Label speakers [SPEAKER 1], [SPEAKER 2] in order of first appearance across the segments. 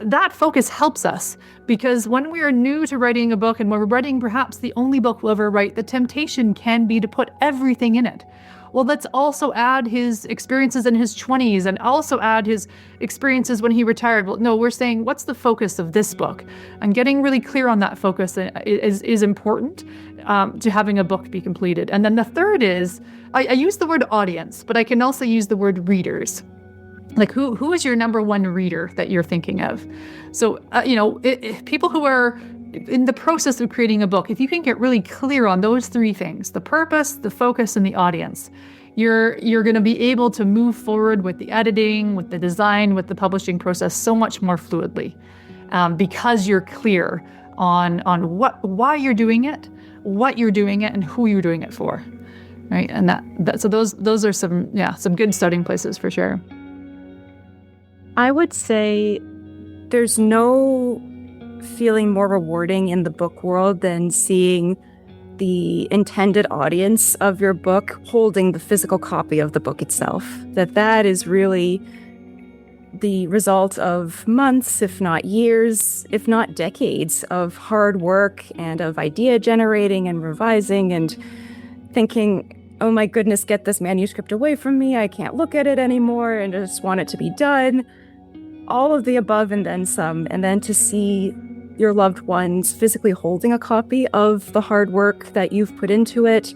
[SPEAKER 1] that focus helps us, because when we are new to writing a book and when we're writing perhaps the only book we'll ever write, the temptation can be to put everything in it. Well, let's also add his experiences in his 20s and also add his experiences when he retired. Well, no, we're saying, what's the focus of this book? And getting really clear on that focus is important to having a book be completed. And then the third is, I use the word audience, but I can also use the word readers. Like, who is your number one reader that you're thinking of? So, people who are in the process of creating a book, if you can get really clear on those three things, the purpose, the focus, and the audience, you're going to be able to move forward with the editing, with the design, with the publishing process so much more fluidly, because you're clear on why you're doing it, what you're doing it, and who you're doing it for, right? And so those are some good starting places for sure.
[SPEAKER 2] I would say there's no feeling more rewarding in the book world than seeing the intended audience of your book holding the physical copy of the book itself. That is really the result of months, if not years, if not decades of hard work and of idea generating and revising and thinking, oh my goodness, get this manuscript away from me. I can't look at it anymore and I just want it to be done. All of the above and then some. And then to see your loved ones physically holding a copy of the hard work that you've put into it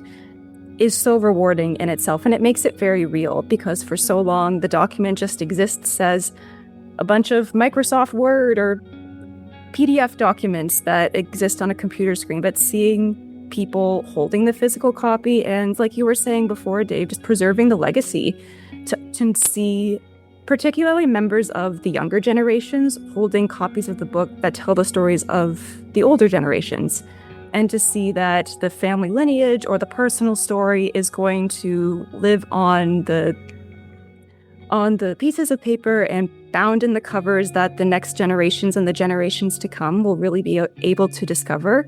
[SPEAKER 2] is so rewarding in itself. And it makes it very real, because for so long, the document just exists as a bunch of Microsoft Word or PDF documents that exist on a computer screen. But seeing people holding the physical copy and, like you were saying before, Dave, just preserving the legacy, to see particularly members of the younger generations holding copies of the book that tell the stories of the older generations, and to see that the family lineage or the personal story is going to live on the pieces of paper and bound in the covers that the next generations and the generations to come will really be able to discover,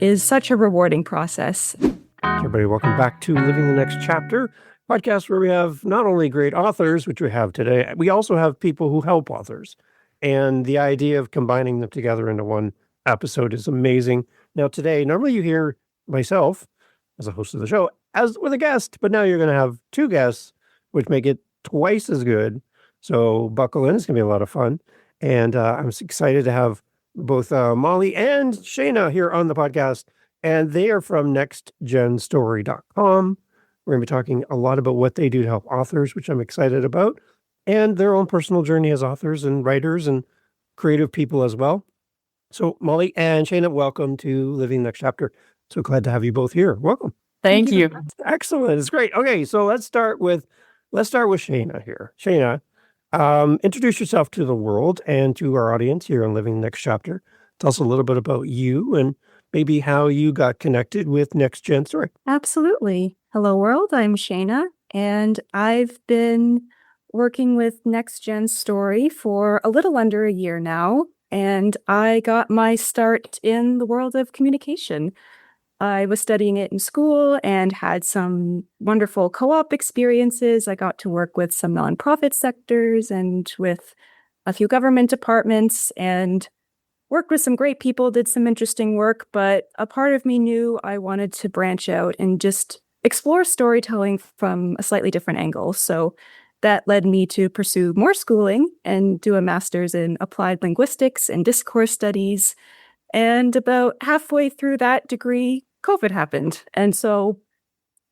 [SPEAKER 2] is such a rewarding process.
[SPEAKER 3] Everybody, welcome back to Living the Next Chapter, podcast where we have not only great authors, which we have today, we also have people who help authors. And the idea of combining them together into one episode is amazing. Now today, normally you hear myself as a host of the show as with a guest, but now you're going to have two guests, which make it twice as good. So buckle in, it's going to be a lot of fun. And I'm excited to have both Molly and Shayna here on the podcast. And they are from NextGenStory.com. We're going to be talking a lot about what they do to help authors, which I'm excited about, and their own personal journey as authors and writers and creative people as well. So Molly and Shayna, welcome to Living the Next Chapter. So glad to have you both here. Welcome.
[SPEAKER 1] Thank you.
[SPEAKER 3] Excellent. It's great. Okay, so let's start with Shayna here. Shayna, introduce yourself to the world and to our audience here on Living the Next Chapter. Tell us a little bit about you and maybe how you got connected with NextGen Story.
[SPEAKER 2] Absolutely. Hello, world. I'm Shayna, and I've been working with NextGen Story for a little under a year now, and I got my start in the world of communication. I was studying it in school and had some wonderful co-op experiences. I got to work with some nonprofit sectors and with a few government departments and worked with some great people, did some interesting work, but a part of me knew I wanted to branch out and just explore storytelling from a slightly different angle. So that led me to pursue more schooling and do a master's in applied linguistics and discourse studies. And about halfway through that degree, COVID happened. And so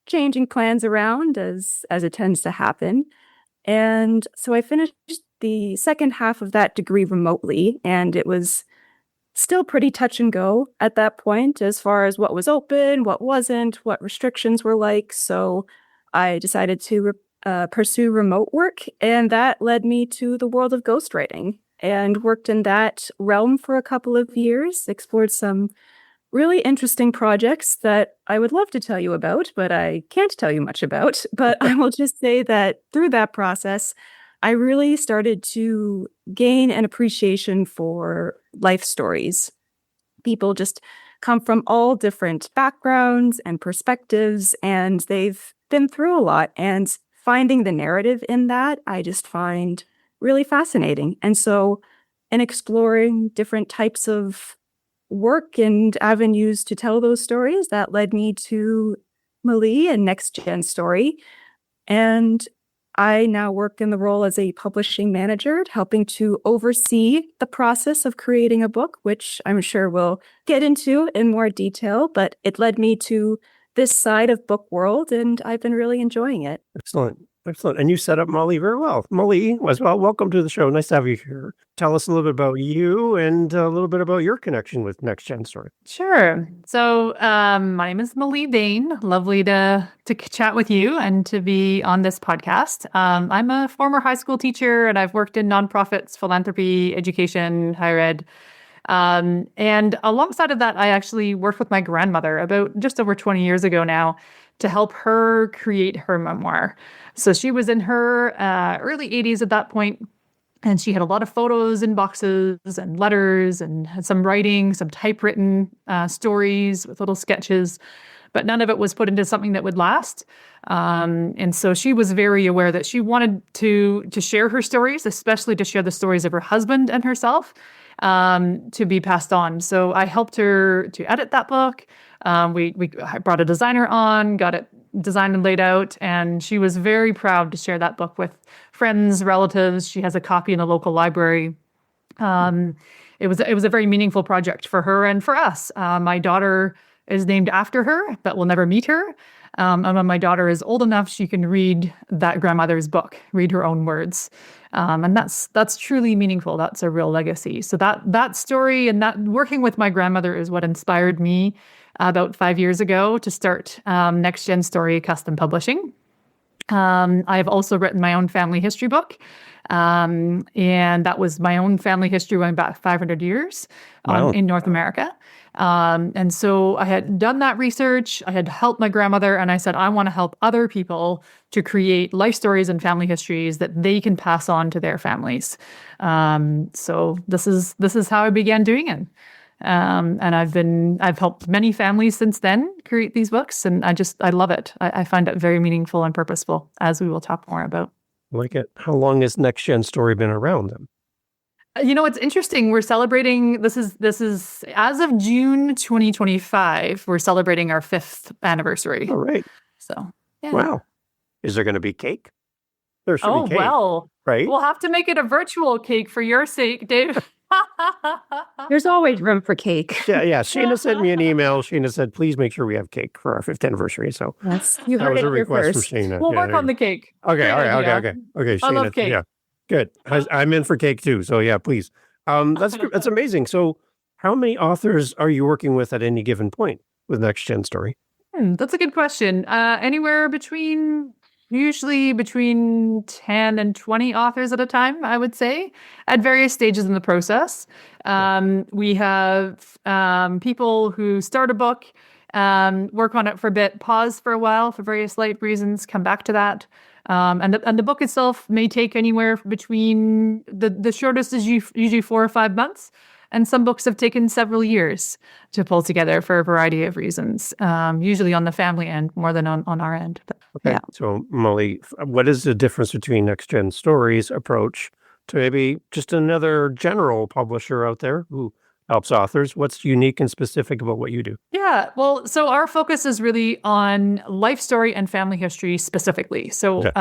[SPEAKER 2] changing plans around as it tends to happen. And so I finished the second half of that degree remotely, and it was still pretty touch and go at that point as far as what was open, what wasn't, what restrictions were like. So I decided to pursue remote work, and that led me to the world of ghostwriting and worked in that realm for a couple of years, explored some really interesting projects that I would love to tell you about, but I can't tell you much about. But I will just say that through that process, I really started to gain an appreciation for life stories. People just come from all different backgrounds and perspectives, and they've been through a lot. And finding the narrative in that, I just find really fascinating. And so and exploring different types of work and avenues to tell those stories that led me to Malie and NextGen Story. And I now work in the role as a publishing manager, helping to oversee the process of creating a book, which I'm sure we'll get into in more detail, but it led me to this side of book world, and I've been really enjoying it.
[SPEAKER 3] Excellent. Excellent. And you set up Molly very well. Molly, as well, welcome to the show. Nice to have you here. Tell us a little bit about you and a little bit about your connection with NextGen Story.
[SPEAKER 1] Sure. So my name is Bain. Lovely to chat with you and to be on this podcast. I'm a former high school teacher, and I've worked in nonprofits, philanthropy, education, higher ed. And alongside of that, I actually worked with my grandmother about just over 20 years ago now to help her create her memoir. So she was in her early 80s at that point, and she had a lot of photos in boxes and letters and had some writing, some typewritten stories with little sketches, but none of it was put into something that would last. And so she was very aware that she wanted to share her stories, especially to share the stories of her husband and herself, to be passed on. So I helped her to edit that book. I brought a designer on, got it designed and laid out, and she was very proud to share that book with friends, relatives. She has a copy in a local library. It was a very meaningful project for her and for us. My daughter is named after her, but will never meet her. And when my daughter is old enough, she can read that grandmother's book, read her own words. And that's truly meaningful. That's a real legacy. So that story and that working with my grandmother is what inspired me about 5 years ago to start NextGen Story Custom Publishing. I've also written my own family history book. And that was my own family history going back 500 years in North America. And so I had done that research. I had helped my grandmother, and I said, I want to help other people to create life stories and family histories that they can pass on to their families. So this is how I began doing it. And I've helped many families since then create these books, and I love it. I find it very meaningful and purposeful, as we will talk more about.
[SPEAKER 3] Like it. How long has NextGen Story been around then?
[SPEAKER 1] It's interesting. We're celebrating, this is as of June 2025, we're celebrating our 5th anniversary.
[SPEAKER 3] All right.
[SPEAKER 1] So, yeah.
[SPEAKER 3] Wow. Is there going to be cake? There should be cake.
[SPEAKER 1] Well,
[SPEAKER 3] right?
[SPEAKER 1] We'll have to make it a virtual cake for your sake, Dave.
[SPEAKER 2] There's always room for cake.
[SPEAKER 3] Yeah. Shayna sent me an email. Shayna said, please make sure we have cake for our 5th anniversary. So
[SPEAKER 2] yes, you
[SPEAKER 3] that
[SPEAKER 2] heard
[SPEAKER 3] was
[SPEAKER 2] it
[SPEAKER 3] a
[SPEAKER 2] here
[SPEAKER 3] request
[SPEAKER 2] first.
[SPEAKER 3] from Shayna.
[SPEAKER 1] We'll work on the cake.
[SPEAKER 3] Okay. All right. Okay. Shayna,
[SPEAKER 1] I love cake.
[SPEAKER 3] Yeah. Good. I'm in for cake too. So yeah, please. That's amazing. So how many authors are you working with at any given point with NextGen Story?
[SPEAKER 1] That's a good question. Usually between 10 and 20 authors at a time, I would say, at various stages in the process. We have people who start a book, work on it for a bit, pause for a while for various life reasons, come back to that. And the book itself may take anywhere between the shortest is usually 4 or 5 months. And some books have taken several years to pull together for a variety of reasons, usually on the family end more than on our end. But,
[SPEAKER 3] okay.
[SPEAKER 1] Yeah.
[SPEAKER 3] So, Molly, what is the difference between NextGen Story's approach to maybe just another general publisher out there who helps authors? What's unique and specific about what you do?
[SPEAKER 1] Yeah, well, so our focus is really on life story and family history specifically. So
[SPEAKER 3] Okay.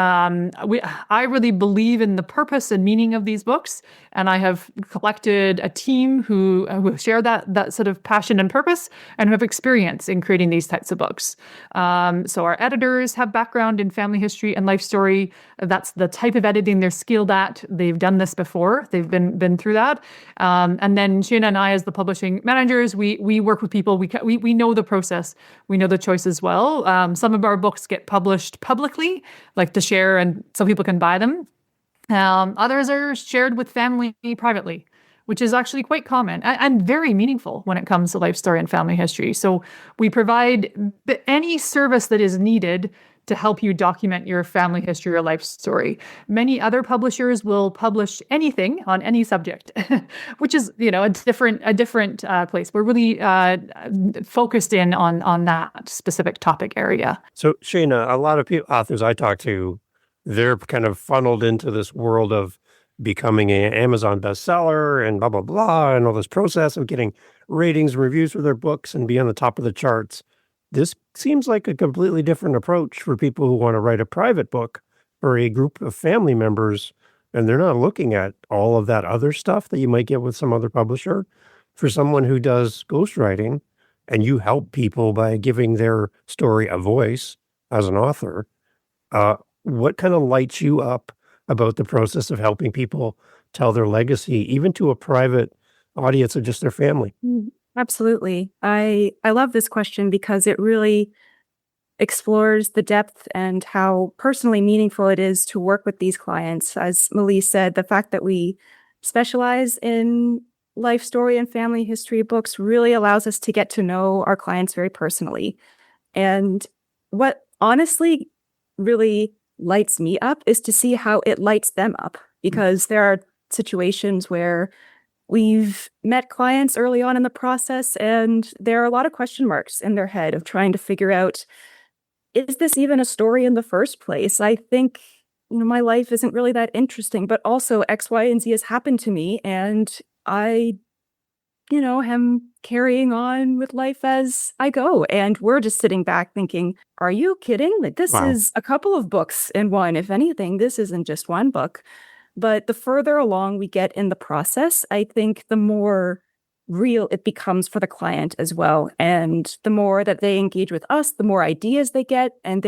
[SPEAKER 1] I really believe in the purpose and meaning of these books, and I have collected a team who share that sort of passion and purpose and who have experience in creating these types of books. So our editors have background in family history and life story. That's the type of editing they're skilled at. They've done this before. They've been through that. And then Shayna and I, as the publishing managers, we work with people. We know the process. We know the choices well. Some of our books get published publicly, like to share, and so people can buy them. Others are shared with family privately, which is actually quite common and very meaningful when it comes to life story and family history. So we provide any service that is needed to help you document your family history or life story. Many other publishers will publish anything on any subject, which is, a different place. We're really focused in on that specific topic area.
[SPEAKER 3] So, Shayna, a lot of authors I talk to, they're kind of funneled into this world of becoming an Amazon bestseller and blah, blah, blah, and all this process of getting ratings and reviews for their books and be on the top of the charts. This seems like a completely different approach for people who want to write a private book for a group of family members, and they're not looking at all of that other stuff that you might get with some other publisher. For someone who does ghostwriting and you help people by giving their story a voice as an author, what kind of lights you up about the process of helping people tell their legacy, even to a private audience of just their family?
[SPEAKER 2] Absolutely. I love this question because it really explores the depth and how personally meaningful it is to work with these clients. As Melise said, the fact that we specialize in life story and family history books really allows us to get to know our clients very personally. And what honestly really lights me up is to see how it lights them up, because there are situations where we've met clients early on in the process and there are a lot of question marks in their head of trying to figure out, is this even a story in the first place? I think, my life isn't really that interesting, but also X, Y, and Z has happened to me, and I, am carrying on with life as I go. And we're just sitting back thinking, are you kidding? Like, this
[SPEAKER 3] Wow.
[SPEAKER 2] is a couple of books in one. If anything, this isn't just one book. But the further along we get in the process, I think the more real it becomes for the client as well. And the more that they engage with us, the more ideas they get. And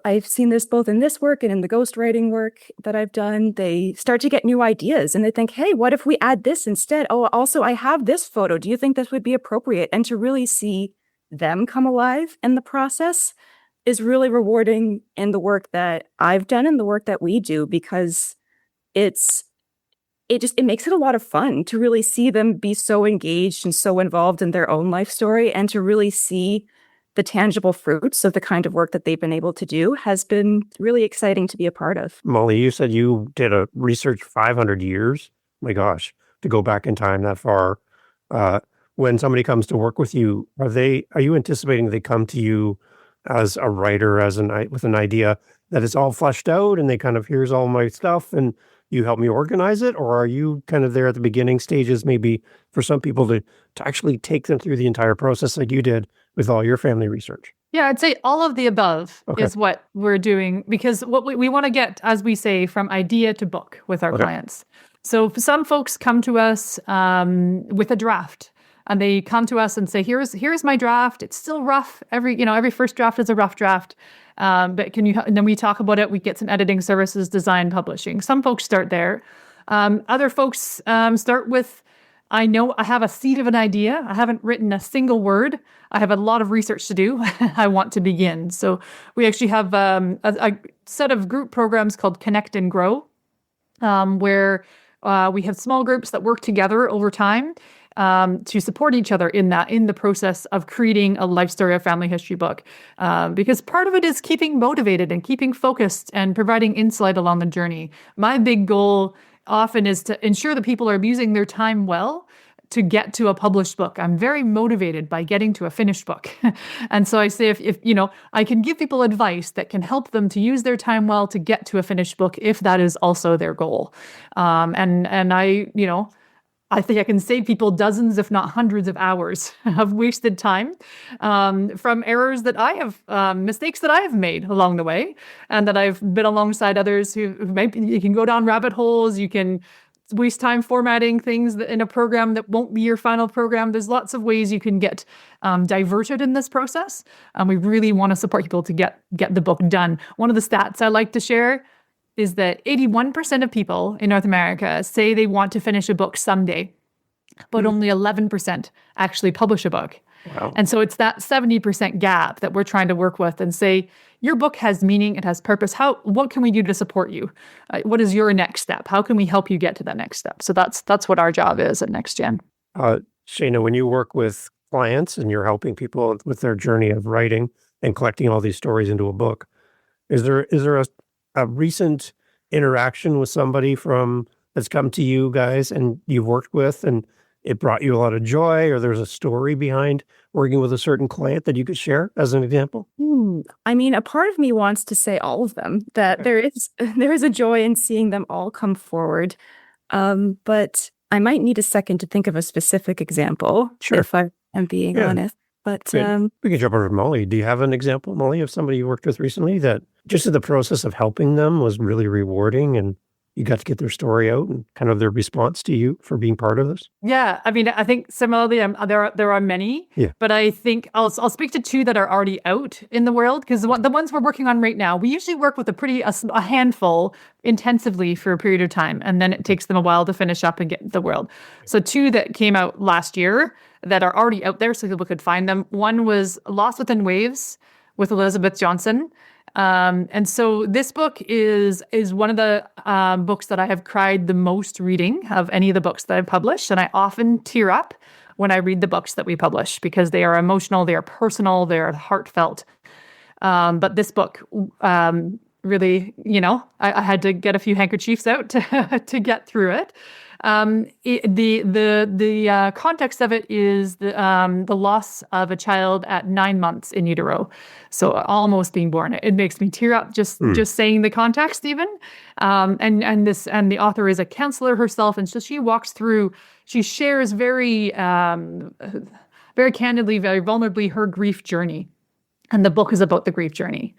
[SPEAKER 2] I've seen this both in this work and in the ghostwriting work that I've done. They start to get new ideas and they think, hey, what if we add this instead? Oh, also, I have this photo. Do you think this would be appropriate? And to really see them come alive in the process is really rewarding in the work that I've done and the work that we do, because it makes it a lot of fun to really see them be so engaged and so involved in their own life story, and to really see the tangible fruits of the kind of work that they've been able to do has been really exciting to be a part of.
[SPEAKER 3] Molly, you said you did a research 500 years. My gosh, to go back in time that far. When somebody comes to work with you, are you anticipating they come to you as a writer, with an idea that it's all fleshed out and they kind of, here's all my stuff and you help me organize it? Or are you kind of there at the beginning stages, maybe for some people to actually take them through the entire process like you did with all your family research?
[SPEAKER 1] Yeah, I'd say all of the above
[SPEAKER 3] Okay.
[SPEAKER 1] is what we're doing, because what we want to get, as we say, from idea to book with our
[SPEAKER 3] Okay.
[SPEAKER 1] clients. So some folks come to us with a draft, and they come to us and say, here's my draft. It's still rough. Every first draft is a rough draft. But and then we talk about it. We get some editing services, design, publishing. Some folks start there. Other folks start with, I know I have a seed of an idea. I haven't written a single word. I have a lot of research to do. I want to begin. So we actually have a set of group programs called Connect and Grow, where we have small groups that work together over time to support each other in the process of creating a life story or family history book. Because part of it is keeping motivated and keeping focused and providing insight along the journey. My big goal often is to ensure that people are using their time well to get to a published book. I'm very motivated by getting to a finished book. And so I say, if I can give people advice that can help them to use their time well to get to a finished book, if that is also their goal. And I think I can save people dozens, if not hundreds of hours of wasted time from errors that I have, mistakes that I have made along the way, and that I've been alongside others who maybe you can go down rabbit holes, you can waste time formatting things in a program that won't be your final program. There's lots of ways you can get diverted in this process. We really want to support people to get the book done. One of the stats I like to share is that 81% of people in North America say they want to finish a book someday, but only 11% actually publish a book.
[SPEAKER 3] Wow.
[SPEAKER 1] And so it's that 70% gap that we're trying to work with and say, your book has meaning, it has purpose. What can we do to support you? What is your next step? How can we help you get to that next step? So that's what our job is at NextGen.
[SPEAKER 3] Shayna, when you work with clients and you're helping people with their journey of writing and collecting all these stories into a book, is there a recent interaction with somebody that's come to you guys and you've worked with, and it brought you a lot of joy, or there's a story behind working with a certain client that you could share as an example?
[SPEAKER 2] I mean, a part of me wants to say all of them, that there is a joy in seeing them all come forward. But I might need a second to think of a specific example,
[SPEAKER 3] Sure.
[SPEAKER 2] if I am being
[SPEAKER 3] Yeah.
[SPEAKER 2] honest. But
[SPEAKER 3] Good. We can jump over to Molly. Do you have an example, Molly, of somebody you worked with recently that just in the process of helping them was really rewarding and you got to get their story out and kind of their response to you for being part of this?
[SPEAKER 1] Yeah, I mean, I think similarly, there are many,
[SPEAKER 3] Yeah.
[SPEAKER 1] but I think I'll speak to two that are already out in the world, because the ones we're working on right now, we usually work with a handful intensively for a period of time, and then it takes them a while to finish up and get into the world. So two that came out last year that are already out there, so people could find them. One was Lost Within Waves with Elizabeth Johnson. And so this book is one of the books that I have cried the most reading of any of the books that I've published. And I often tear up when I read the books that we publish because they are emotional, they are personal, they are heartfelt. But this book really, I had to get a few handkerchiefs out to get through it. The context of it is the loss of a child at 9 months in utero, so almost being born. It makes me tear up just saying the context even. And the author is a counselor herself, and so she walks through. She shares very candidly, very vulnerably her grief journey, and the book is about the grief journey.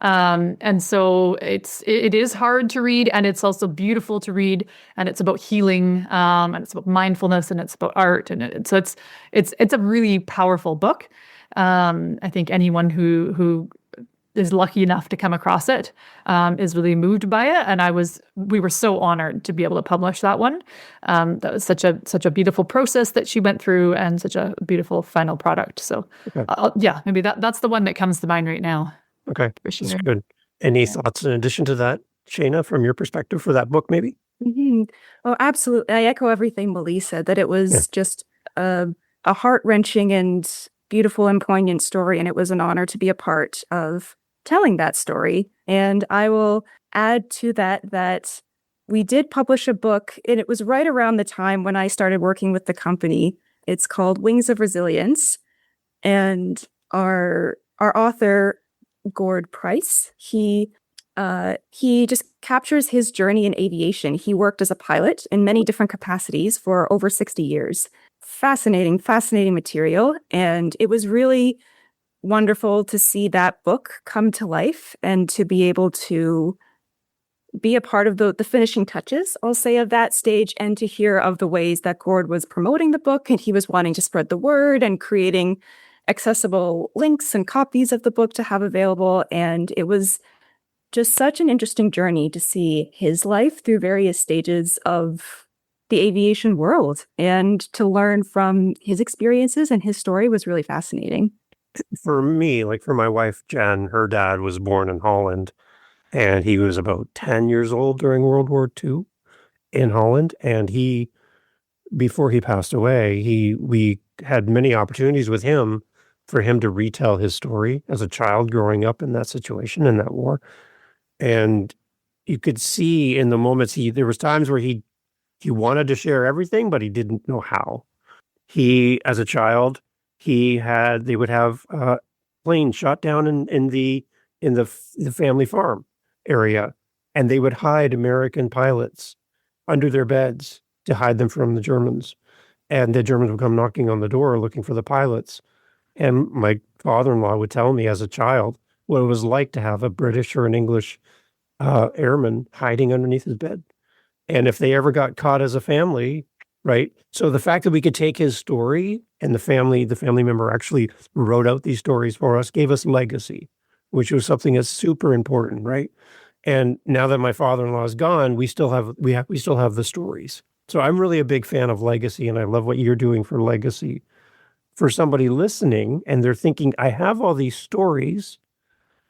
[SPEAKER 1] And so it is hard to read, and it's also beautiful to read, and it's about healing, and it's about mindfulness, and it's about art, and so it's a really powerful book. I think anyone who is lucky enough to come across it is really moved by it, and we were so honored to be able to publish that one. That was such a beautiful process that she went through, and such a beautiful final product. So, yeah, maybe that's the one that comes to mind right now.
[SPEAKER 3] Okay,
[SPEAKER 1] For sure.
[SPEAKER 3] that's good. Any thoughts in addition to that, Shayna, from your perspective for that book, maybe?
[SPEAKER 2] Oh, absolutely. I echo everything Malie said, that it was just a heart-wrenching and beautiful and poignant story, and it was an honor to be a part of telling that story. And I will add to that we did publish a book, and it was right around the time when I started working with the company. It's called Wings of Resilience, and our author, Gord Price, he just captures his journey in aviation. He worked as a pilot in many different capacities for over 60 years. Fascinating material. And it was really wonderful to see that book come to life and to be able to be a part of the finishing touches, I'll say, of that stage, and to hear of the ways that Gord was promoting the book, and he was wanting to spread the word and creating accessible links and copies of the book to have available. And it was just such an interesting journey to see his life through various stages of the aviation world, and to learn from his experiences, and his story was really fascinating.
[SPEAKER 3] For me, like for my wife, Jen, her dad was born in Holland, and he was about 10 years old during World War II in Holland. And before he passed away, we had many opportunities with him for him to retell his story as a child growing up in that situation, in that war. And you could see in the moments there was times where he wanted to share everything, but he didn't know how. As a child, they would have planes shot down in the family farm area, and they would hide American pilots under their beds to hide them from the Germans. And the Germans would come knocking on the door looking for the pilots. And my father-in-law would tell me as a child what it was like to have a British or an English airman hiding underneath his bed. And if they ever got caught as a family, right? So the fact that we could take his story, and the family member actually wrote out these stories for us, gave us legacy, which was something that's super important, right? And now that my father-in-law is gone, we still have the stories. So I'm really a big fan of legacy, and I love what you're doing for legacy. For somebody listening and they're thinking, I have all these stories,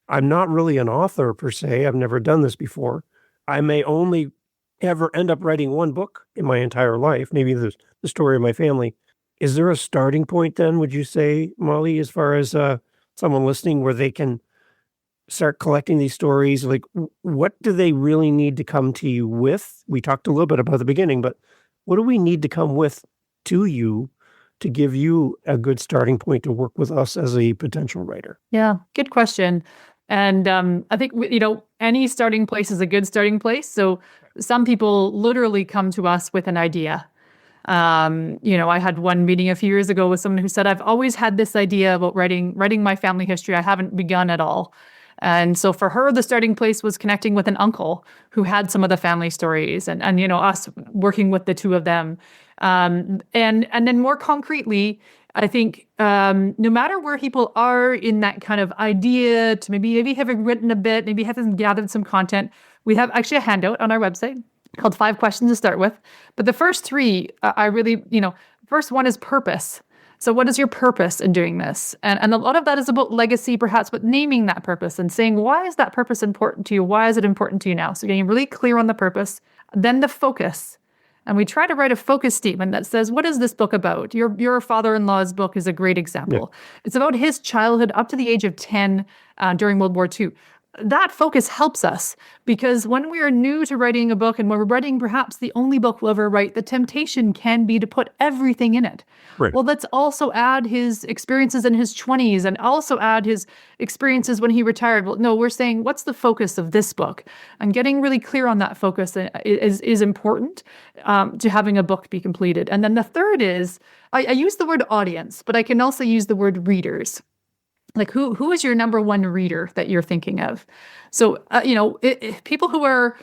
[SPEAKER 3] I'm not really an author per se, I've never done this before, I may only ever end up writing one book in my entire life, maybe the story of my family. Is there a starting point then, would you say, Molly, as far as someone listening, where they can start collecting these stories? Like, what do they really need to come to you with? We talked a little bit about the beginning, but what do we need to come with to you to give you a good starting point to work with us as a potential writer?
[SPEAKER 1] Yeah, good question. And I think, any starting place is a good starting place. So some people literally come to us with an idea. I had one meeting a few years ago with someone who said, I've always had this idea about writing my family history. I haven't begun at all. And so for her, the starting place was connecting with an uncle who had some of the family stories and us working with the two of them. And then more concretely, I think no matter where people are in that kind of idea to maybe having written a bit, maybe having gathered some content, we have actually a handout on our website called 5 Questions to Start With. But the first 3, I really, first one is purpose. So what is your purpose in doing this? And a lot of that is about legacy, perhaps, but naming that purpose and saying, why is that purpose important to you? Why is it important to you now? So getting really clear on the purpose. Then the focus. And we try to write a focus statement that says, what is this book about? Your father-in-law's book is a great example. Yeah. It's about his childhood up to the age of 10 during World War II. That focus helps us because when we are new to writing a book and when we're writing perhaps the only book we'll ever write, the temptation can be to put everything in it. Right. Well, let's also add his experiences in his 20s and also add his experiences when he retired. Well, no, we're saying, what's the focus of this book? And getting really clear on that focus is important to having a book be completed. And then the third is, I use the word audience, but I can also use the word readers. Like who is your number one reader that you're thinking of? So, people who are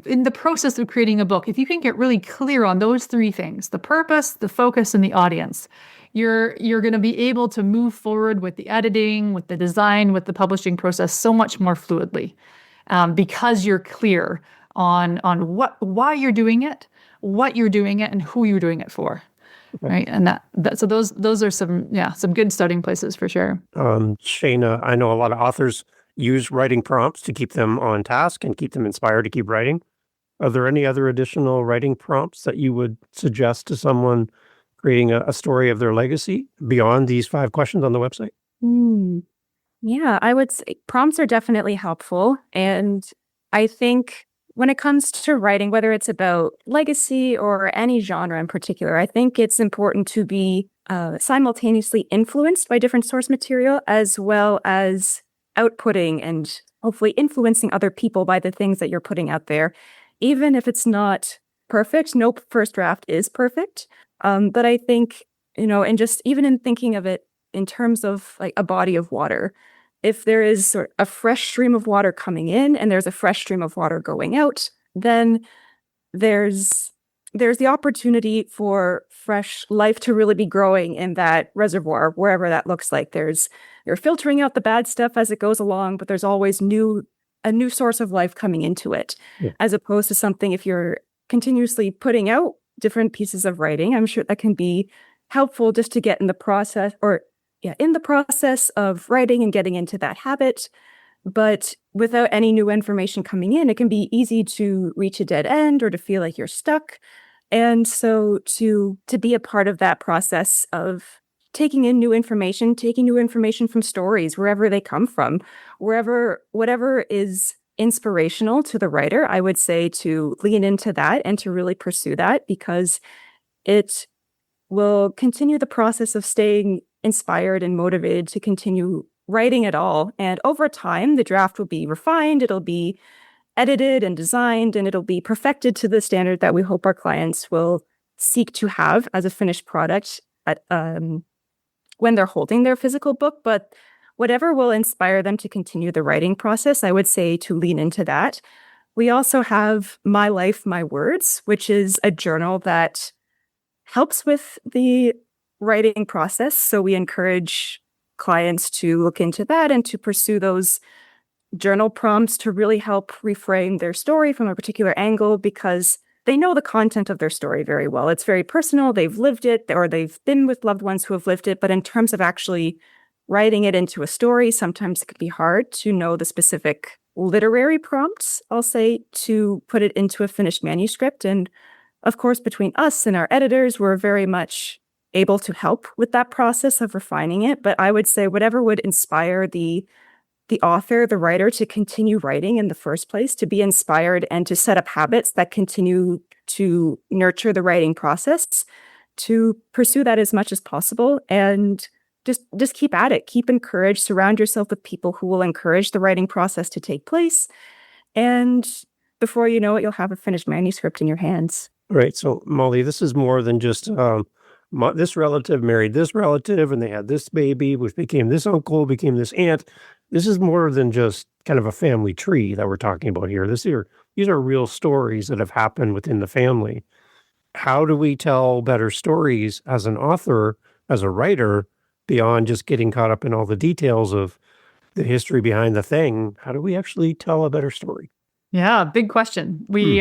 [SPEAKER 1] in the process of creating a book, if you can get really clear on those 3 things, the purpose, the focus, and the audience, you're going to be able to move forward with the editing, with the design, with the publishing process so much more fluidly because you're clear on why you're doing it, what you're doing it, and who you're doing it for. Right. And so those are some good starting places for sure.
[SPEAKER 3] Shayna, I know a lot of authors use writing prompts to keep them on task and keep them inspired to keep writing. Are there any other additional writing prompts that you would suggest to someone creating a story of their legacy beyond these 5 questions on the website?
[SPEAKER 2] Yeah, I would say prompts are definitely helpful. And I think when it comes to writing, whether it's about legacy or any genre in particular, I think it's important to be simultaneously influenced by different source material as well as outputting and hopefully influencing other people by the things that you're putting out there. Even if it's not perfect, no first draft is perfect. But I think, and just even in thinking of it in terms of like a body of water, if there is sort of a fresh stream of water coming in and there's a fresh stream of water going out, then there's the opportunity for fresh life to really be growing in that reservoir, wherever that looks like. You're filtering out the bad stuff as it goes along, but there's always a new source of life coming into it, as opposed to something if you're continuously putting out different pieces of writing. I'm sure that can be helpful just to get in the process of writing and getting into that habit. But without any new information coming in, it can be easy to reach a dead end or to feel like you're stuck. And so to be a part of that process of taking new information from stories, wherever they come from, whatever is inspirational to the writer, I would say to lean into that and to really pursue that, because it will continue the process of staying inspired and motivated to continue writing at all. And over time, the draft will be refined, it'll be edited and designed, and it'll be perfected to the standard that we hope our clients will seek to have as a finished product when they're holding their physical book. But whatever will inspire them to continue the writing process, I would say to lean into that. We also have My Life, My Words, which is a journal that helps with the writing process. So we encourage clients to look into that and to pursue those journal prompts to really help reframe their story from a particular angle, because they know the content of their story very well. It's very personal. They've lived it, or they've been with loved ones who have lived it. But in terms of actually writing it into a story, sometimes it can be hard to know the specific literary prompts, I'll say, to put it into a finished manuscript. And of course, between us and our editors, we're very much able to help with that process of refining it. But I would say whatever would inspire the author, the writer, to continue writing in the first place, to be inspired and to set up habits that continue to nurture the writing process, to pursue that as much as possible and just keep at it. Keep encouraged. Surround yourself with people who will encourage the writing process to take place. And before you know it, you'll have a finished manuscript in your hands.
[SPEAKER 3] Right. So, Molly, this is more than just this relative married this relative and they had this baby, which became this uncle, became this aunt. This is more than just kind of a family tree that we're talking about here. These are real stories that have happened within the family. How do we tell better stories as an author, as a writer, beyond just getting caught up in all the details of the history behind the thing? How do we actually tell a better story?
[SPEAKER 1] Yeah, big question. We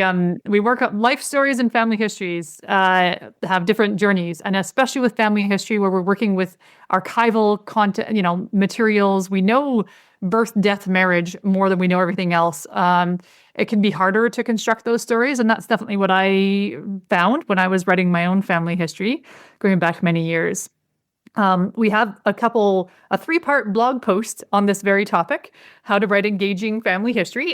[SPEAKER 1] work up life stories and family histories have different journeys, and especially with family history, where we're working with archival content, materials. We know birth, death, marriage more than we know everything else. It can be harder to construct those stories, and that's definitely what I found when I was writing my own family history, going back many years. We have a 3-part blog post on this very topic, how to write engaging family history.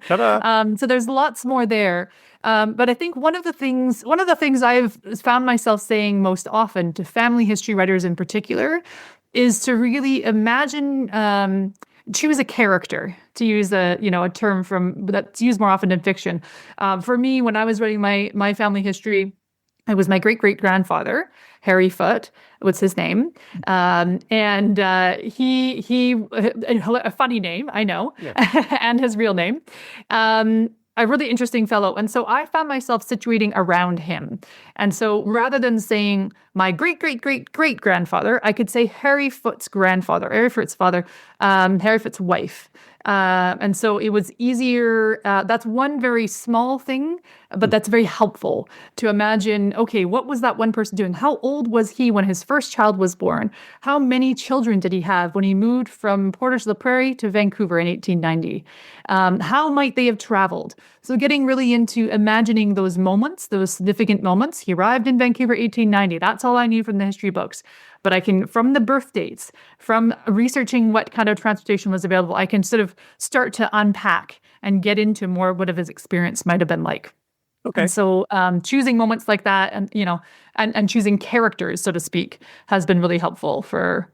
[SPEAKER 1] So there's lots more there. But I think one of the things I've found myself saying most often to family history writers in particular is to really imagine, choose a character, to use a term that's used more often in fiction. For me, when I was writing my family history, it was my great-great-grandfather, Harry Foote, was his name. And he a funny name, I know, and his real name. A really interesting fellow. And so I found myself situating around him. And so rather than saying my great-great-great-great-grandfather, I could say Harry Foote's grandfather, Harry Foote's father, Harry Foote's wife. And so it was easier. That's one very small thing, but that's very helpful to imagine, okay, what was that one person doing? How old was he when his first child was born? How many children did he have when he moved from Portage la Prairie to Vancouver in 1890? How might they have traveled? So getting really into imagining those moments, those significant moments. He arrived in Vancouver 1890. That's all I knew from the history books. But I can, from the birth dates, from researching what kind of transportation was available, I can sort of start to unpack and get into more what his experience might have been like.
[SPEAKER 3] Okay.
[SPEAKER 1] And so choosing moments like that and choosing characters, so to speak, has been really helpful for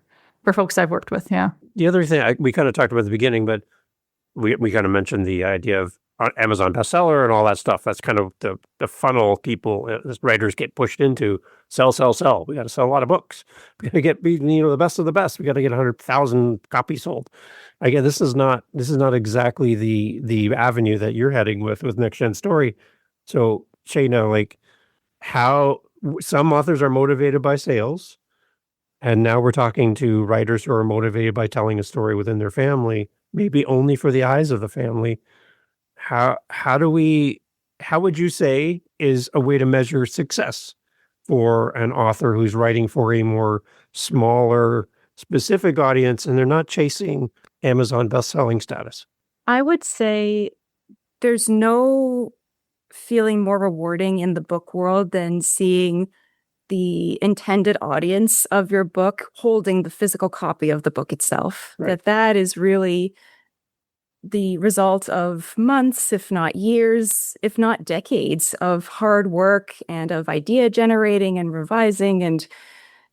[SPEAKER 1] folks I've worked with. Yeah.
[SPEAKER 3] The other thing we kind of talked about at the beginning, but we kind of mentioned the idea of Amazon bestseller and all that stuff. That's kind of the funnel people, writers get pushed into. Sell. We got to sell a lot of books. We got to get the best of the best. We got to get 100,000 copies sold. Again, this is not exactly the avenue that you're heading with NextGen Story. So Shayna, like how some authors are motivated by sales, and now we're talking to writers who are motivated by telling a story within their family, maybe only for the eyes of the family. How would you say is a way to measure success for an author who's writing for a more smaller, specific audience and they're not chasing Amazon best-selling status?
[SPEAKER 2] I would say there's no feeling more rewarding in the book world than seeing the intended audience of your book holding the physical copy of the book itself.
[SPEAKER 3] Right.
[SPEAKER 2] That is really the result of months, if not years, if not decades of hard work and of idea generating and revising and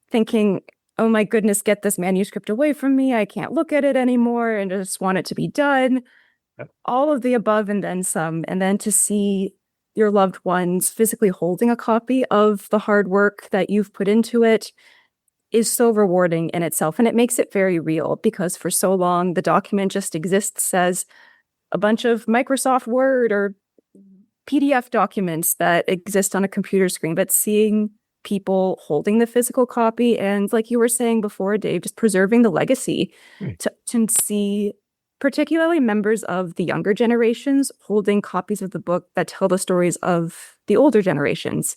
[SPEAKER 2] thinking, oh my goodness, get this manuscript away from me. I can't look at it anymore and I just want it to be done.
[SPEAKER 3] Yep.
[SPEAKER 2] All of the above and then some. And then to see your loved ones physically holding a copy of the hard work that you've put into it is so rewarding in itself. And it makes it very real because for so long, the document just exists as a bunch of Microsoft Word or PDF documents that exist on a computer screen. But seeing people holding the physical copy and, like you were saying before, Dave, just preserving the legacy, to see particularly members of the younger generations holding copies of the book that tell the stories of the older generations.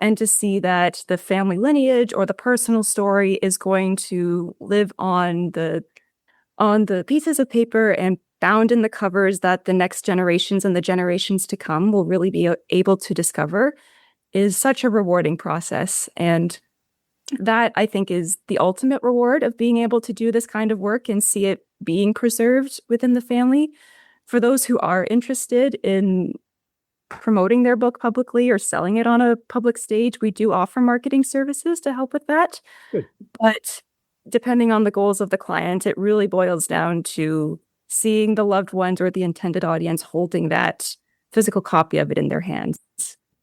[SPEAKER 2] And to see that the family lineage or the personal story is going to live on the pieces of paper and bound in the covers that the next generations and the generations to come will really be able to discover is such a rewarding process. And that, I think, is the ultimate reward of being able to do this kind of work and see it being preserved within the family. For those who are interested in promoting their book publicly or selling it on a public stage. We do offer marketing services to help with that.
[SPEAKER 3] Good.
[SPEAKER 2] But depending on the goals of the client, it really boils down to seeing the loved ones or the intended audience holding that physical copy of it in their hands.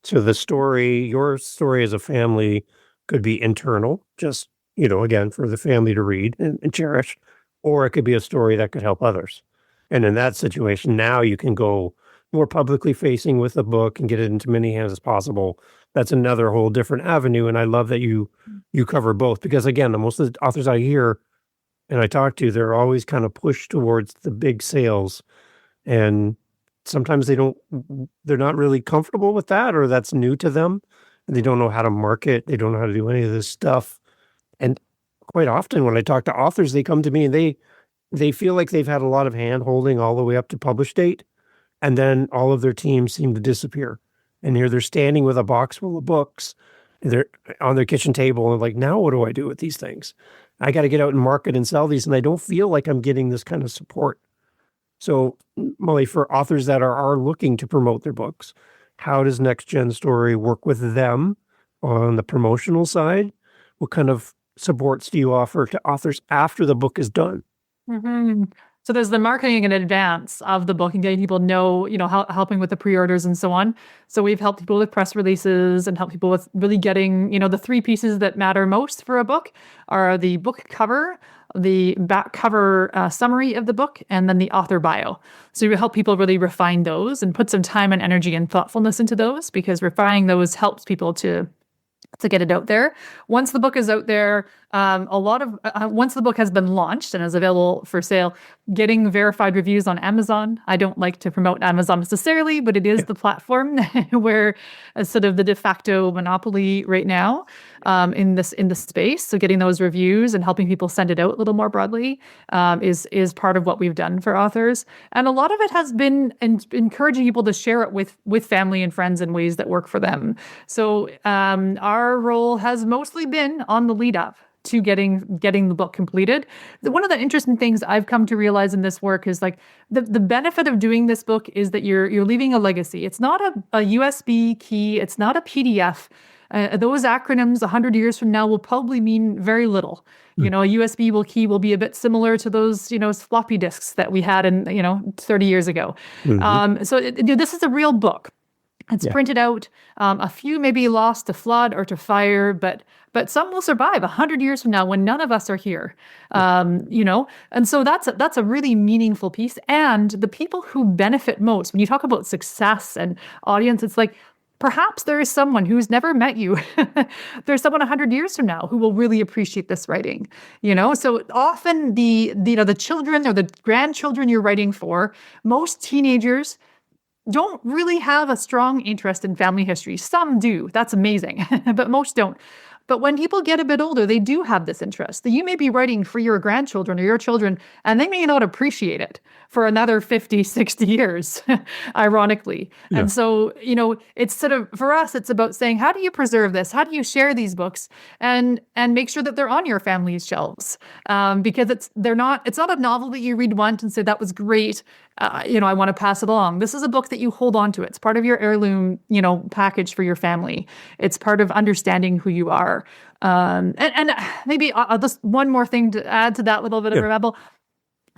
[SPEAKER 3] So the story, your story as a family could be internal, just, again, for the family to read and cherish, or it could be a story that could help others. And in that situation, now you can go more publicly facing with the book and get it into many hands as possible. That's another whole different avenue. And I love that you cover both, because again, most of the authors I hear and I talk to, they're always kind of pushed towards the big sales. And sometimes they're not really comfortable with that, or that's new to them. And they don't know how to market. They don't know how to do any of this stuff. And quite often when I talk to authors, they come to me and they feel like they've had a lot of hand holding all the way up to publish date. And then all of their teams seem to disappear. And here they're standing with a box full of books. They're on their kitchen table and like, now what do I do with these things? I got to get out and market and sell these. And I don't feel like I'm getting this kind of support. So, Molly, for authors that are looking to promote their books, how does NextGen Story work with them on the promotional side? What kind of supports do you offer to authors after the book is done?
[SPEAKER 1] Mm-hmm. So there's the marketing in advance of the book and getting people know, helping with the pre-orders and so on. So we've helped people with press releases and helped people with really getting, the three pieces that matter most for a book are the book cover, the back cover summary of the book, and then the author bio. So we help people really refine those and put some time and energy and thoughtfulness into those, because refining those helps people to get it out there. Once the book is out there, once the book has been launched and is available for sale, getting verified reviews on Amazon. I don't like to promote Amazon necessarily, but it is the platform where sort of the de facto monopoly right now in this space. So getting those reviews and helping people send it out a little more broadly is part of what we've done for authors. And a lot of it has been encouraging people to share it with family and friends in ways that work for them. So our role has mostly been on the lead up to getting the book completed. One of the interesting things I've come to realize in this work is like the benefit of doing this book is that you're leaving a legacy. It's not a USB key. It's not a PDF. Those acronyms 100 years from now will probably mean very little. A USB key will be a bit similar to those, floppy disks that we had in, 30 years ago.
[SPEAKER 3] Mm-hmm.
[SPEAKER 1] So this is a real book. It's printed out. A few may be lost to flood or to fire, but some will survive 100 years from now when none of us are here. And so that's a really meaningful piece. And the people who benefit most, when you talk about success and audience, it's like, perhaps there is someone who's never met you. There's someone 100 years from now who will really appreciate this writing. So often the children or the grandchildren you're writing for, most teenagers don't really have a strong interest in family history. Some do. That's amazing. But most don't. But when people get a bit older, they do have this interest. That you may be writing for your grandchildren or your children, and they may not appreciate it for another 50, 60 years, ironically. Yeah. And so, it's sort of, for us, it's about saying, how do you preserve this? How do you share these books and make sure that they're on your family's shelves? Because it's not a novel that you read once and say, that was great. I want to pass it along. This is a book that you hold on to. It's part of your heirloom, package for your family. It's part of understanding who you are. And maybe just one more thing to add to that little bit of a rebel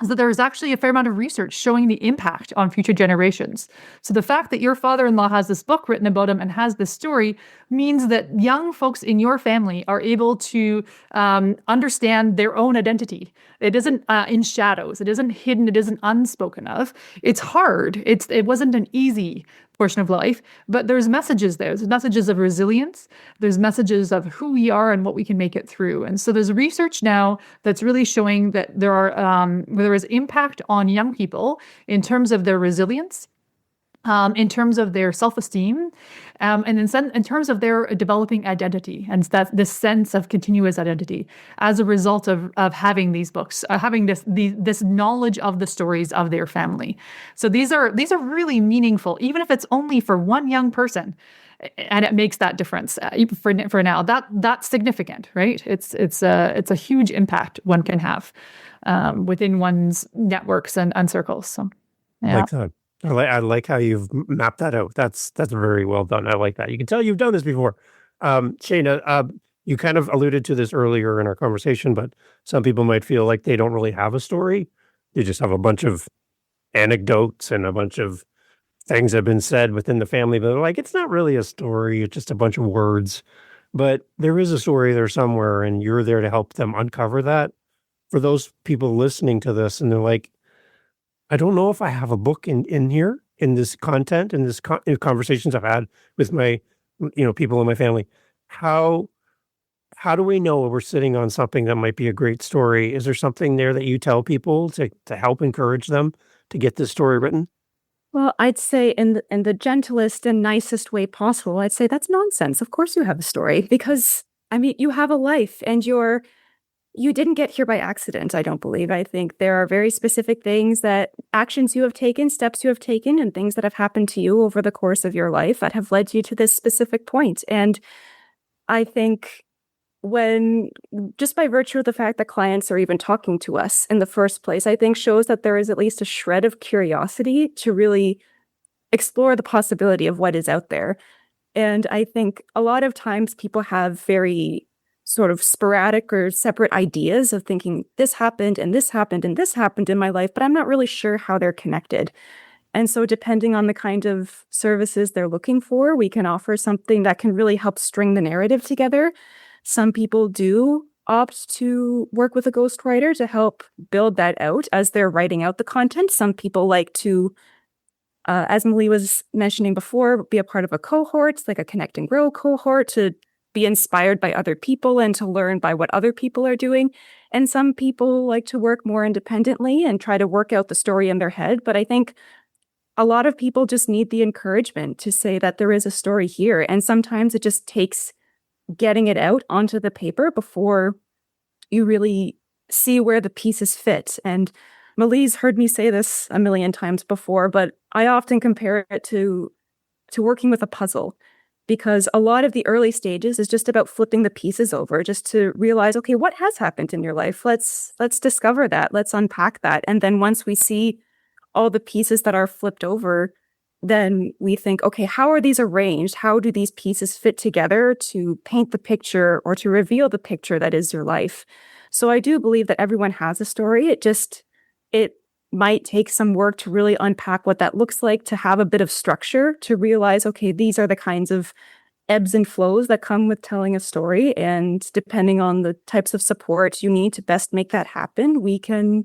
[SPEAKER 1] is that there is actually a fair amount of research showing the impact on future generations. So the fact that your father-in-law has this book written about him and has this story means that young folks in your family are able to understand their own identity. It isn't in shadows. It isn't hidden. It isn't unspoken of. It's hard. It wasn't an easy portion of life, but there's messages there. There's messages of resilience. There's messages of who we are and what we can make it through. And so there's research now that's really showing that there is impact on young people in terms of their resilience, in terms of their self-esteem, and in terms of their developing identity, and that this sense of continuous identity as a result of having these books, having this knowledge of the stories of their family. So these are really meaningful, even if it's only for one young person, and it makes that difference for now. That's significant, right? It's a huge impact one can have within one's networks and circles. So, yeah.
[SPEAKER 3] Like that. I like how you've mapped that out. That's very well done. I like that. You can tell you've done this before. Shayna, you kind of alluded to this earlier in our conversation, but some people might feel like they don't really have a story. They just have a bunch of anecdotes and a bunch of things that have been said within the family, but they're like, it's not really a story. It's just a bunch of words. But there is a story there somewhere, and you're there to help them uncover that. For those people listening to this, and they're like, I don't know if I have a book in here, in this content, in this in conversations I've had with my, people in my family. How do we know we're sitting on something that might be a great story? Is there something there that you tell people to help encourage them to get this story written?
[SPEAKER 2] Well, I'd say in the gentlest and nicest way possible, I'd say that's nonsense. Of course you have a story because I mean, you have a life and you didn't get here by accident, I don't believe. I think there are very specific things actions you have taken, steps you have taken, and things that have happened to you over the course of your life that have led you to this specific point. And I think when just by virtue of the fact that clients are even talking to us in the first place, I think shows that there is at least a shred of curiosity to really explore the possibility of what is out there. And I think a lot of times people have very sort of sporadic or separate ideas of thinking this happened and this happened and this happened in my life, but I'm not really sure how they're connected. And so depending on the kind of services they're looking for, we can offer something that can really help string the narrative together. Some people do opt to work with a ghostwriter to help build that out as they're writing out the content. Some people like to, as Malie was mentioning before, be a part of a cohort, like a Connect and Grow cohort, to be inspired by other people and to learn by what other people are doing. And some people like to work more independently and try to work out the story in their head. But I think a lot of people just need the encouragement to say that there is a story here. And sometimes it just takes getting it out onto the paper before you really see where the pieces fit. And Malie's heard me say this a million times before, but I often compare it to working with a puzzle, because a lot of the early stages is just about flipping the pieces over, just to realize, okay, what has happened in your life? Let's discover that. Let's unpack that. And then once we see all the pieces that are flipped over, then we think, okay, how are these arranged? How do these pieces fit together to paint the picture or to reveal the picture that is your life? So I do believe that everyone has a story. It might take some work to really unpack what that looks like, to have a bit of structure, to realize, okay, these are the kinds of ebbs and flows that come with telling a story. And depending on the types of support you need to best make that happen, we can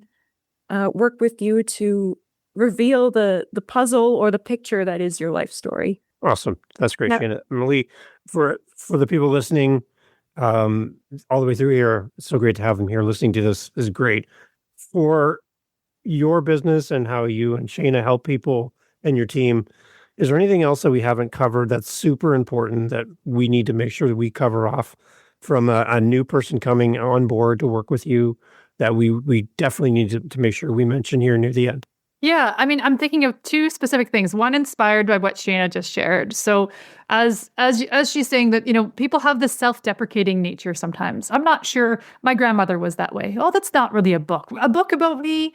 [SPEAKER 2] work with you to reveal the puzzle or the picture that is your life story.
[SPEAKER 3] Awesome. That's great, Shayna. Malie, for the people listening all the way through here, it's so great to have them here listening to this. This is great. For your business and how you and Shayna help people and your team, is there anything else that we haven't covered that's super important that we need to make sure that we cover off from a new person coming on board to work with you that we definitely need to make sure we mention here near the end?
[SPEAKER 1] Yeah, I mean, I'm thinking of two specific things. One inspired by what Shayna just shared. So, as she's saying that, people have this self-deprecating nature sometimes. I'm not sure my grandmother was that way. Oh, that's not really a book. A book about me?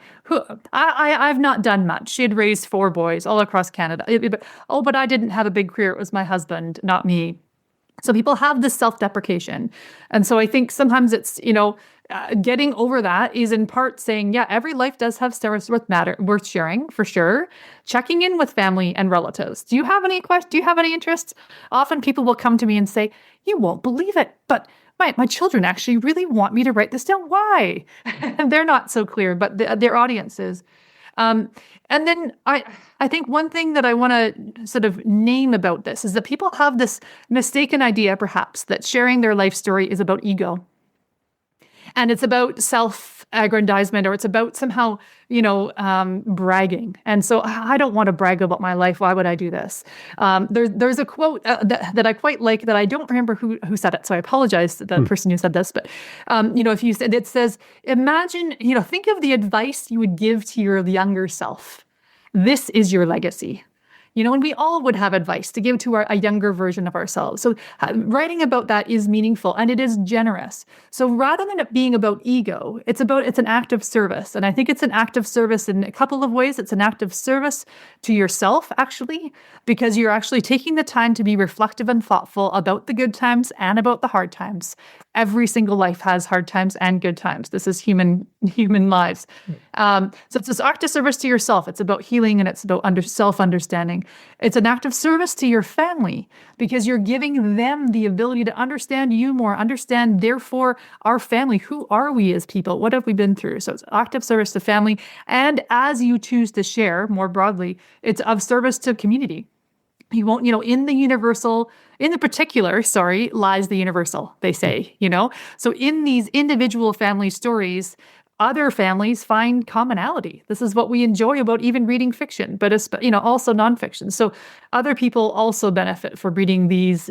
[SPEAKER 1] I've not done much. She had raised 4 boys all across Canada. But I didn't have a big career. It was my husband, not me. So people have this self-deprecation. And so I think sometimes it's, getting over that is in part saying, yeah, every life does have stories worth sharing, for sure. Checking in with family and relatives. Do you have any questions? Do you have any interests? Often people will come to me and say, you won't believe it, but my children actually really want me to write this down. Why? And they're not so clear, but their audience is. And then I think one thing that I want to sort of name about this is that people have this mistaken idea, perhaps, that sharing their life story is about ego. And it's about self-aggrandizement, or it's about somehow, bragging. And so I don't want to brag about my life. Why would I do this? There's a quote that I quite like that I don't remember who said it. So I apologize to the person who said this. But, if you said, it says, imagine, think of the advice you would give to your younger self. This is your legacy. And we all would have advice to give to a younger version of ourselves. So writing about that is meaningful and it is generous. So rather than it being about ego, it's an act of service. And I think it's an act of service in a couple of ways. It's an act of service to yourself, actually, because you're actually taking the time to be reflective and thoughtful about the good times and about the hard times. Every single life has hard times and good times. This is human lives. So it's this act of service to yourself. It's about healing and it's about self-understanding. It's an act of service to your family because you're giving them the ability to understand you more, understand, therefore, our family. Who are we as people? What have we been through? So it's active service to family. And as you choose to share more broadly, it's of service to community. You won't, in the particular, lies the universal, they say, So in these individual family stories, other families find commonality. This is what we enjoy about even reading fiction, but also nonfiction. So other people also benefit from reading these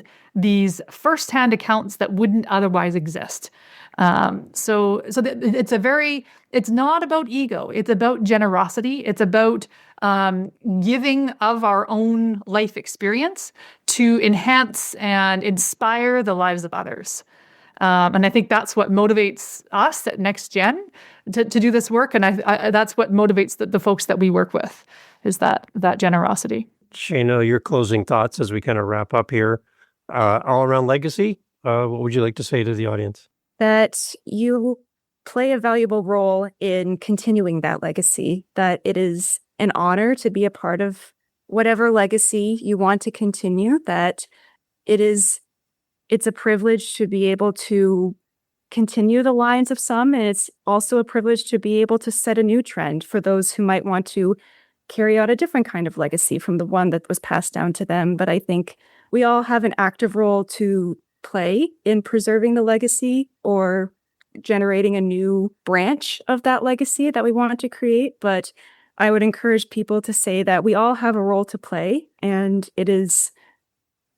[SPEAKER 1] firsthand accounts that wouldn't otherwise exist. It's not about ego. It's about generosity. It's about giving of our own life experience to enhance and inspire the lives of others. And I think that's what motivates us at NextGen to do this work. And I that's what motivates the folks that we work with, is that generosity.
[SPEAKER 3] Shayna, your closing thoughts as we kind of wrap up here, all around legacy. What would you like to say to the audience?
[SPEAKER 2] That you play a valuable role in continuing that legacy, that it is an honor to be a part of whatever legacy you want to continue, that it's a privilege to be able to continue the lines of some, and it's also a privilege to be able to set a new trend for those who might want to carry out a different kind of legacy from the one that was passed down to them. But I think we all have an active role to play in preserving the legacy or generating a new branch of that legacy that we want to create. But I would encourage people to say that we all have a role to play, and it is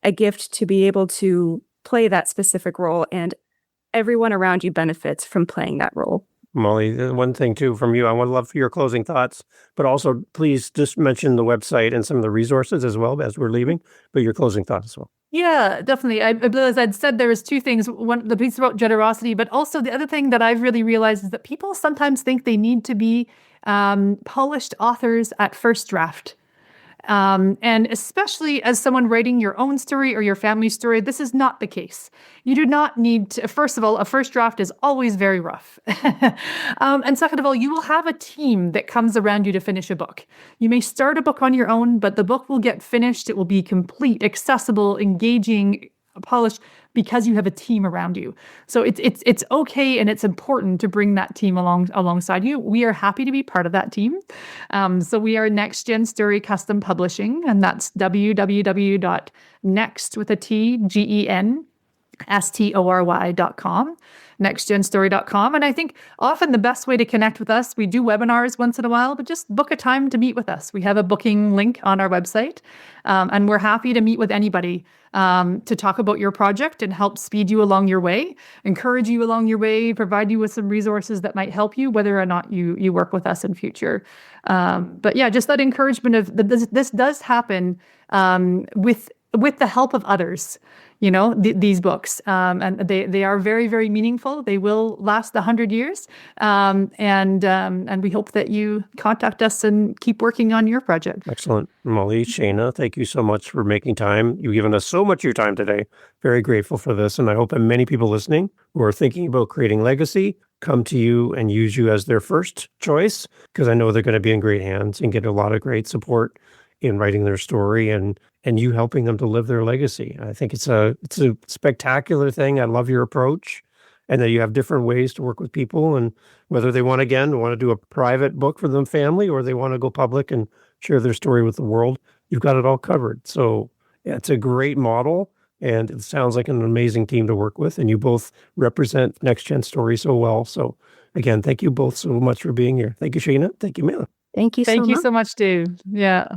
[SPEAKER 2] a gift to be able to play that specific role, and everyone around you benefits from playing that role.
[SPEAKER 3] Molly, one thing too from you, I would love for your closing thoughts, but also please just mention the website and some of the resources as well as we're leaving, but your closing thoughts as well.
[SPEAKER 1] Yeah, definitely. As I'd said, there was two things. One, the piece about generosity, but also the other thing that I've really realized is that people sometimes think they need to be polished authors at first draft. And especially as someone writing your own story or your family story, this is not the case. You do not need to, first of all, a first draft is always very rough. And second of all, you will have a team that comes around you to finish a book. You may start a book on your own, but the book will get finished. It will be complete, accessible, engaging, polished, because you have a team around you. So it's okay and it's important to bring that team alongside you. We are happy to be part of that team. So we are NextGen Story Custom Publishing, and that's www.nextgenstory.com, nextgenstory.com. And I think often the best way to connect with us, we do webinars once in a while, but just book a time to meet with us. We have a booking link on our website, and we're happy to meet with anybody to talk about your project and help speed you along your way, encourage you along your way, provide you with some resources that might help you, whether or not you work with us in future. But yeah, just that encouragement of this does happen with the help of others. These books, and they are very, very meaningful. They will last 100 years, and we hope that you contact us and keep working on your project.
[SPEAKER 3] Excellent. Molly, Shayna, thank you so much for making time. You've given us so much of your time today. Very grateful for this, and I hope that many people listening who are thinking about creating legacy come to you and use you as their first choice, because I know they're going to be in great hands and get a lot of great support in writing their story and you helping them to live their legacy. I think it's a spectacular thing. I love your approach, and that you have different ways to work with people, and whether they want to do a private book for them family, or they want to go public and share their story with the world, you've got it all covered. So yeah, it's a great model, and it sounds like an amazing team to work with, and you both represent NextGen Story so well. So again, thank you both so much for being here. Thank you, Shayna. Thank you, Mila.
[SPEAKER 2] Thank you
[SPEAKER 1] so much, Dave. Yeah.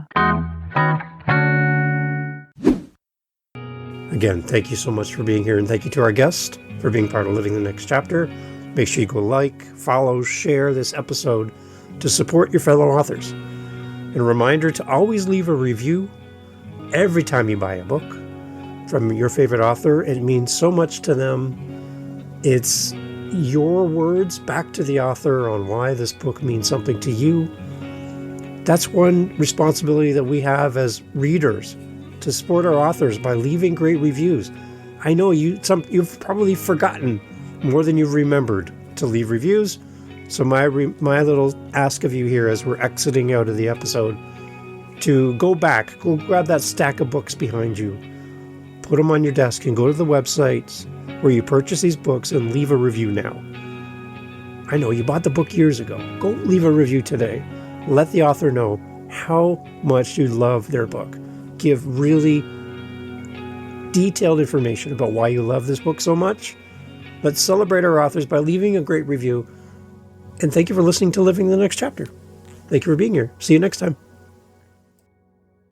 [SPEAKER 3] Again, thank you so much for being here, and thank you to our guest for being part of Living the Next Chapter. Make sure you go like, follow, share this episode to support your fellow authors. And a reminder to always leave a review every time you buy a book from your favorite author. It means so much to them. It's your words back to the author on why this book means something to you. That's one responsibility that we have as readers, to support our authors by leaving great reviews. I know you've probably forgotten more than you've remembered to leave reviews. So my little ask of you here as we're exiting out of the episode, to go grab that stack of books behind you, put them on your desk, and go to the websites where you purchase these books and leave a review now. I know you bought the book years ago. Go leave a review today. Let the author know how much you love their book. Give really detailed information about why you love this book so much. Let's celebrate our authors by leaving a great review. And thank you for listening to Living the Next Chapter. Thank you for being here. See you next time.